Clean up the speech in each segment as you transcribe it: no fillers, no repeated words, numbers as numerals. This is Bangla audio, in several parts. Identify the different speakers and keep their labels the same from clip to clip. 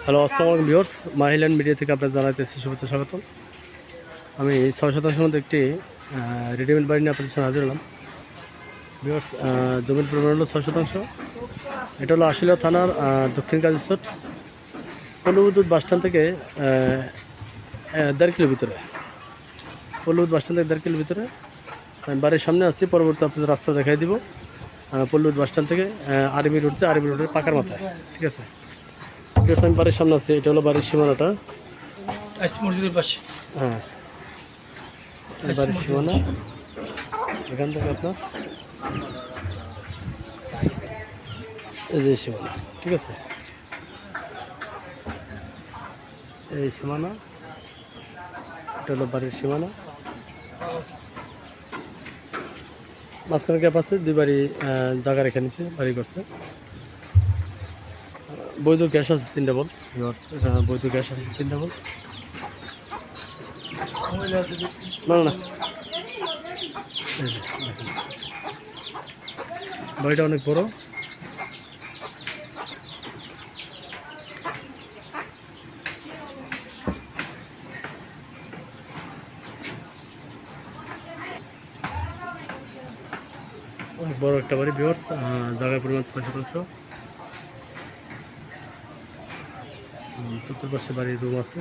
Speaker 1: হ্যালো, আসসালামু আলাইকুম ভিউয়ার্স। মাহিল্যান্ড মিডিয়া থেকে আপনাদের জানাইতেছি শুভেচ্ছা স্বাগতম। আমি 6 শতাংশের মধ্যে একটি রেডিমেড বাড়ি নিয়ে আপনাদের সামনে হাজির হলাম। ভিউয়ার্স, জমির পরিমাণ হলো 6 শতাংশ। এটা হলো আশুলিয়া থানার দক্ষিণ কাজীরচর পল্লবিদ্যুৎ বাসস্ট্যান্ড থেকে 1.5 কিলো ভিতরে। পল্লবিদ্যুৎ বাসস্ট্যান্ড থেকে 1.5 কিলো ভিতরে। আমি বাড়ির সামনে আছি, পরবর্তী আপনাদের রাস্তা দেখাই দিব। পল্লবিদ্যুৎ বাসস্ট্যান্ড থেকে আরবি রোডের পাকার মাথায়, ঠিক আছে। ঠিক আছে, আমি বাড়ির সামনে আছি। এটা হলো বাড়ির সীমানাটা।
Speaker 2: মসজিদের পাশে।
Speaker 1: হ্যাঁ, বাড়ির সীমানা এখান থেকে আপনার এই যে সীমানা, ঠিক আছে। এই সীমানা, এটা হলো বাড়ির সীমানা। মাঝখানে গ্যাপ আছে, দুই বাড়ি জায়গা রেখে নিচ্ছে, বাড়ি করছে। বৈধ গ্যাস আছে 3 ডাবল। বৈধ গ্যাস আছে 3 ডাবল। না না, এই যে দেখেন, বাড়িটা অনেক বড়। অনেক বড় একটা বাড়ি ভিউয়ার্স। জায়গার পরিমাণ 6 শতাংশ। চতুর্পাশে বাড়ির রুম আছে।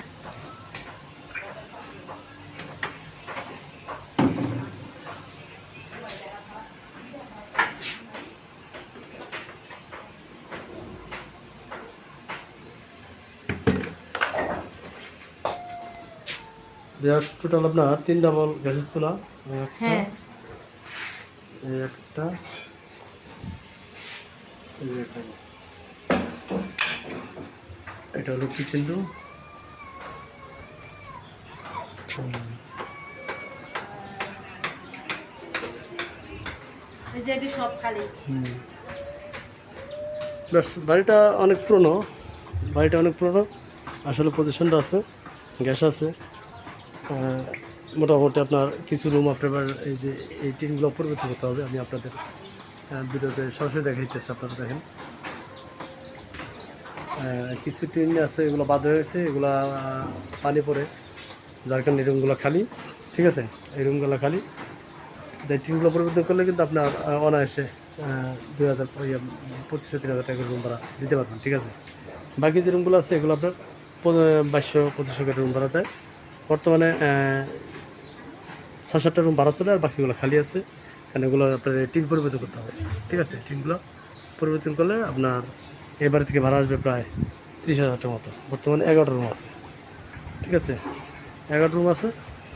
Speaker 1: ভিউয়ার্স, টোটাল আপনার 3 ডাবল গ্যাসের চুলা।
Speaker 3: হ্যাঁ,
Speaker 1: এই একটা, এই যে একটা। এটা হলো কিচেন রুম।
Speaker 3: এই যে এটি সব খালি।
Speaker 1: প্লাস বাড়িটা অনেক পুরনো। আসলে পজিশনটা আছে, গ্যাস আছে। মোটামুটি আপনার কিছু রুম আপনার এই যে এই টিনগুলো পরিবর্তন করতে হবে। আমি আপনাদের ভিডিওতে সরাসরি দেখাইতেছি, আপনারা দেখেন। কিছু টিন আছে, এগুলো বাদ হয়েছে, এগুলা পানি পড়ে, যার কারণে এই রুমগুলো খালি, ঠিক আছে। এই রুমগুলো খালি, এই টিনগুলো পরিবর্তন করলে কিন্তু আপনার অনায়াসে 2500-3000 টাকার রুম ভাড়া দিতে পারবেন, ঠিক আছে। বাকি যে রুমগুলো আছে এগুলো আপনার 2200-2500 টাকার রুম ভাড়া দেয়। বর্তমানে 6-7টা রুম ভাড়া চলে, আর বাকিগুলো খালি আছে। কারণ এগুলো আপনার টিন পরিবর্তন করতে হবে, ঠিক আছে। টিনগুলো পরিবর্তন করলে আপনার এই বাড়ি থেকে ভাড়া আসবে প্রায় 30,000 টাকার মতো। বর্তমানে 11টা রুম আছে, ঠিক আছে। 11টা রুম আছে।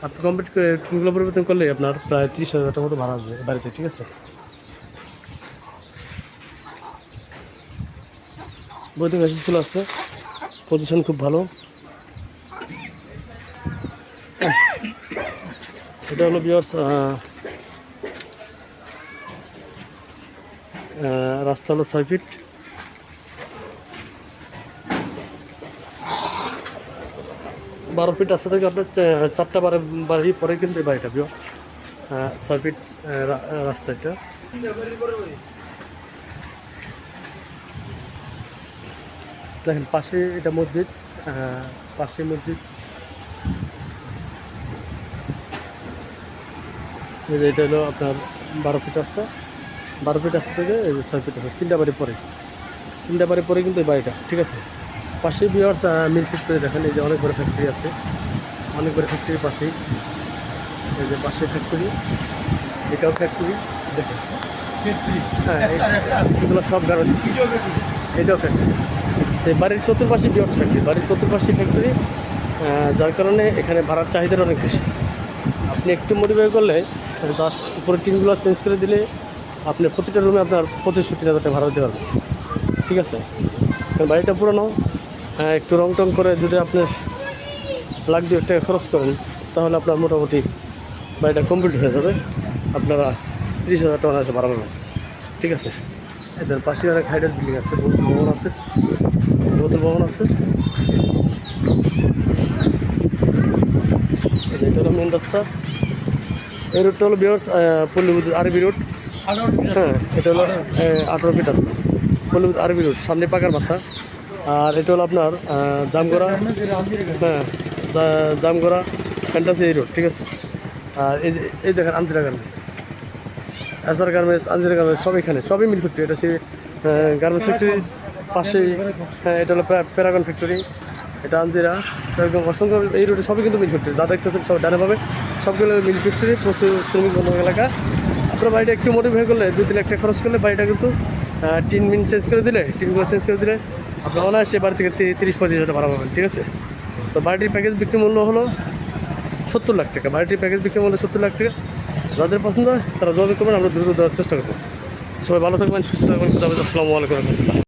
Speaker 1: আপনি কমপ্লিট করে টিনগুলো পরিবর্তন করলে আপনার প্রায় 30,000 টাকার মতো ভাড়া আসবে এই বাড়িতে, ঠিক আছে। বৈধ গ্যাসের চুলা আছে, পজিশন খুব ভালো। এটা হলো ভিউয়ার্স, রাস্তা হলো 6 ফিট। বারো ফিট রাস্তা থেকে আপনার 4টা বাড়ি পরে কিন্তু এই বাড়িটা ভিউয়ার্স। 6 ফিট রাস্তা এটা। দেখেন পাশে এটা মসজিদ, পাশে মসজিদ। এই যে এটা হলো আপনার 12 ফিট রাস্তা। 12 ফিট রাস্তা থেকে এই যে 6 ফিট রাস্তা, 3টা বাড়ি পরে কিন্তু এই বাড়িটা, ঠিক আছে। পাশে ভিউয়ার্স মিল ফ্যাক্টরি দেখেন, এই যে অনেক বড় ফ্যাক্টরি আছে, অনেক বড় ফ্যাক্টরির পাশেই। এই যে পাশে ফ্যাক্টরি, এটাও ফ্যাক্টরি দেখেন। হ্যাঁ, এগুলো সব গাড়ি, এটাও ফ্যাক্টরি। এই বাড়ির চতুর্পাশে ভিউয়ার্স ফ্যাক্টরি, যার কারণে এখানে ভাড়ার চাহিদার অনেক বেশি। আপনি একটু মডিফাই করলে, জাস্ট উপরে টিনগুলো চেঞ্জ করে দিলে আপনি প্রতিটা রুমে আপনার 25-30,000 টাকা ভাড়া দিতে পারবেন, ঠিক আছে। কারণ বাড়িটা পুরনো, একটু রং টং করে যদি আপনি 1,00,000 টাকা খরচ করেন, তাহলে আপনার মোটামুটি বাড়িটা কমপ্লিট হয়ে যাবে। আপনারা 30,000 টাকা এসে ভাড়া পাবেন, ঠিক আছে। এদের পাশে অনেক হাইডাস বিল্ডিং আছে, বহুতল ভবন আছে। এটা হলো মেন রাস্তা। এই রোডটা হলো ভিউয়ার্স পল্লবিদ্যুৎ আরবি রোড। হ্যাঁ, এটা হলো 18 ফিট রাস্তা, পল্লবিদ্যুৎ আরবি রোড। সামনে পাকার মাথা, আর এটা হলো আপনার জামগড়া, হ্যাঁ জামগড়া ফ্যান্টাসি এই রোড, ঠিক আছে। আর এই দেখেন আঞ্জিরা গার্মেন্টস, এসআর গার্মেন্টস, আঞ্জিরা গার্মেন্টস সব এখানে, সবই মিল ফ্যাক্টরি। এটা সেই গার্মেন্টস ফ্যাক্টরির পাশেই, হ্যাঁ এটা হলো প্যারাগন ফ্যাক্টরি, এটা আঞ্জিরা, একদম অসংখ্য এই রোডে সবই কিন্তু মিল ফ্যাক্টরি। যা দেখতেছেন সব ডানে পাবে, সবগুলো মিল ফ্যাক্টরি, প্রচুর শ্রমিক বন্ধ এলাকা। আপনার বাড়িটা একটু মডিফাই করলে 2-3 লাখ টাকা খরচ করলে বাড়িটা কিন্তু টিন মিন চেঞ্জ করে দিলে, টিনগুলো চেঞ্জ করে দিলে আপনার অনায়াসে বাড়ি থেকে 30-35 হাজার ভাড়া পাবেন, ঠিক আছে। তো বাড়িটির প্যাকেজ বিক্রি মূল্য হলো 70 লাখ টাকা। বাড়িটির প্যাকেজ বিক্রি মূল্য 70 লাখ টাকা। যাদের পছন্দ হয় তারা যোগাযোগ করবেন, আমরা দ্রুত দেওয়ার চেষ্টা করবো। সবাই ভালো থাকবেন, সুস্থ থাকবেন। আসসালামু আলাইকুম।